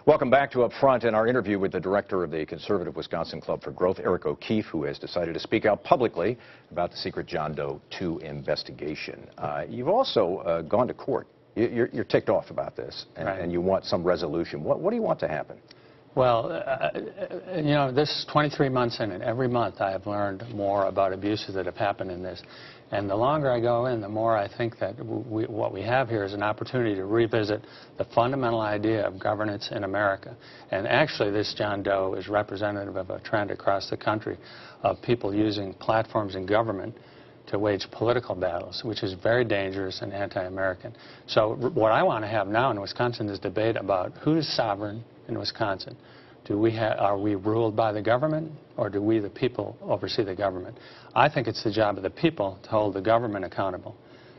Welcome back to Up Front and our interview with the director of the Conservative Wisconsin Club for Growth, Eric O'Keefe, who has decided to speak out publicly about the secret John Doe 2 investigation. You've also gone to court. You're ticked off about this, and you want some resolution. What do you want to happen? Well, you know, this is 23 months in, and every month I have learned more about abuses that have happened in this. And the longer I go in, the more I think that what we have here is an opportunity to revisit the fundamental idea of governance in America. And actually, this John Doe is representative of a trend across the country of people using platforms in government to wage political battles, which is very dangerous and anti-American. So what I want to have now in Wisconsin is debate about who is sovereign in Wisconsin. Are we ruled by the government, or do we, the people, oversee the government? I think it's the job of the people to hold the government accountable.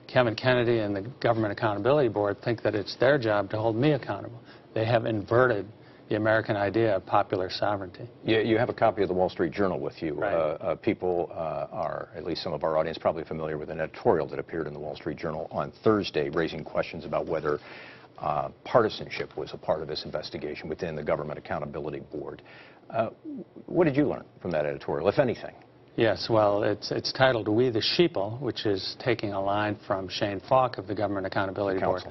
Kevin Kennedy and the Government Accountability Board think that it's their job to hold me accountable. They have inverted the American idea of popular sovereignty. You have a copy of the Wall Street Journal with you. Right. People are, at least some of our audience, probably familiar with an editorial that appeared in the Wall Street Journal on Thursday, raising questions about whether partisanship was a part of this investigation within the Government Accountability Board. What did you learn from that editorial, if anything? Yes, well, it's titled We the Sheeple, which is taking a line from Shane Falk of the Government Accountability Board.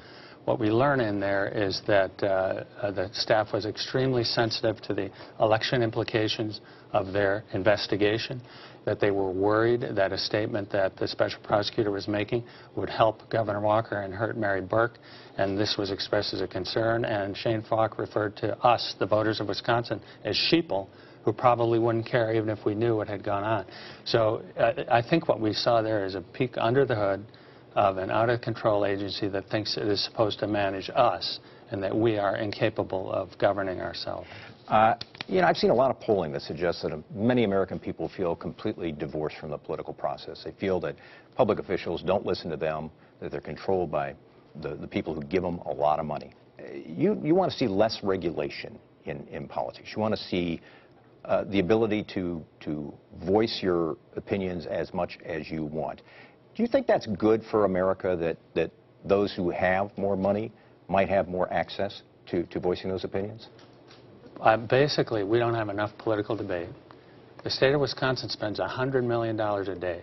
What we learn in there is that the staff was extremely sensitive to the election implications of their investigation, that they were worried that a statement that the special prosecutor was making would help Governor Walker and hurt Mary Burke, and this was expressed as a concern, and Shane Falk referred to us, the voters of Wisconsin, as sheeple, who probably wouldn't care even if we knew what had gone on. So I think what we saw there is a peek under the hood of an out-of-control agency that thinks it is supposed to manage us and that we are incapable of governing ourselves. You know, I've seen a lot of polling that suggests that many American people feel completely divorced from the political process. They feel that public officials don't listen to them, that they're controlled by the people who give them a lot of money. You want to see less regulation in politics. You want to see the ability to voice your opinions as much as you want. Do you think that's good for America, that those who have more money might have more access to voicing those opinions? Basically, we don't have enough political debate. The state of Wisconsin spends $100 million a day.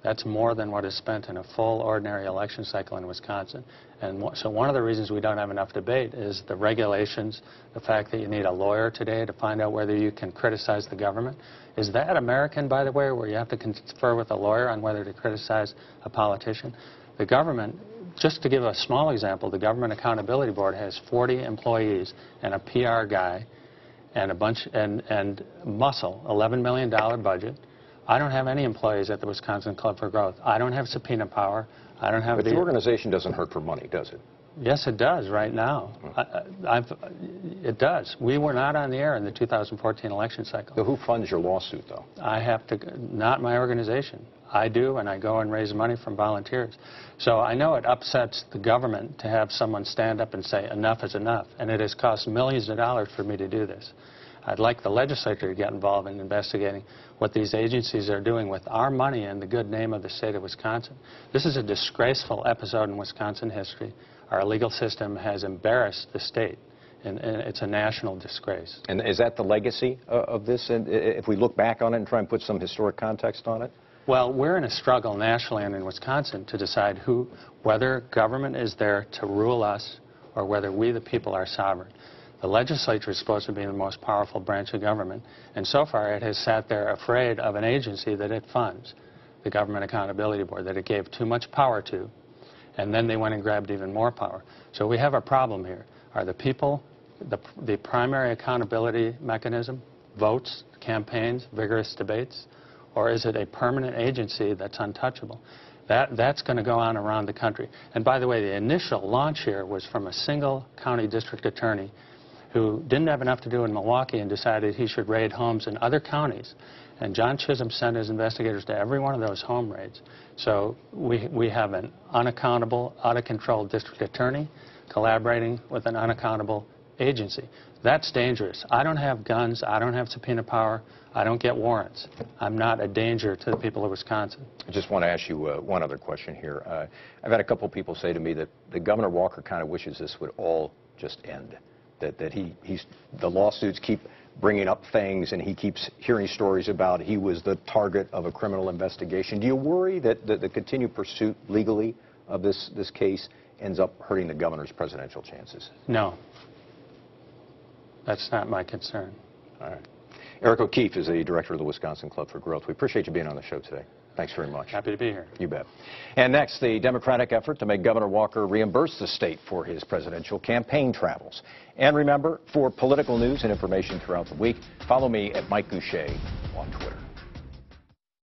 That's more than what is spent in a full ordinary election cycle in Wisconsin. And so one of the reasons we don't have enough debate is the regulations, the fact that you need a lawyer today to find out whether you can criticize the government. Is that American, by the way, where you have to confer with a lawyer on whether to criticize a politician? The government, just to give a small example, the Government Accountability Board has 40 employees and a PR guy and a bunch, and muscle, $11 million budget. I don't have any employees at the Wisconsin Club for Growth. I don't have subpoena power. I don't have. But the organization doesn't hurt for money, does it? Yes, it does right now. It does. We were not on the air in the 2014 election cycle. So who funds your lawsuit, though? I have to, not my organization. I do, and I go and raise money from volunteers. So I know it upsets the government to have someone stand up and say enough is enough, and it has cost millions of dollars for me to do this. I'd like the legislature to get involved in investigating what these agencies are doing with our money and the good name of the state of Wisconsin. This is a disgraceful episode in Wisconsin history. Our legal system has embarrassed the state, and it's a national disgrace. And is that the legacy of this? And if we look back on it and try and put some historic context on it? Well, we're in a struggle nationally and in Wisconsin to decide whether government is there to rule us or whether we, the people, are sovereign. The legislature is supposed to be the most powerful branch of government, and so far it has sat there afraid of an agency that it funds, the Government Accountability Board, that it gave too much power to, and then they went and grabbed even more power. So we have a problem here. Are the people the primary accountability mechanism, votes, campaigns, vigorous debates, or is it a permanent agency that's untouchable? That's going to go on around the country. And by the way, the initial launch here was from a single county district attorney who didn't have enough to do in Milwaukee and decided he should raid homes in other counties. And John Chisholm sent his investigators to every one of those home raids. So we have an unaccountable, out-of-control district attorney collaborating with an unaccountable agency. That's dangerous. I don't have guns. I don't have subpoena power. I don't get warrants. I'm not a danger to the people of Wisconsin. I just want to ask you one other question here. I've had a couple people say to me that Governor Walker kind of wishes this would all just end. that the lawsuits keep bringing up things, and he keeps hearing stories about he was the target of a criminal investigation. Do you worry that the continued pursuit legally of this case ends up hurting the governor's presidential chances? No. That's not my concern. All right. Eric O'Keefe is the director of the Wisconsin Club for Growth. We appreciate you being on the show today. Thanks very much. Happy to be here. You bet. And next, the Democratic effort to make Governor Walker reimburse the state for his presidential campaign travels. And remember, for political news and information throughout the week, follow me at Mike Goucher on Twitter.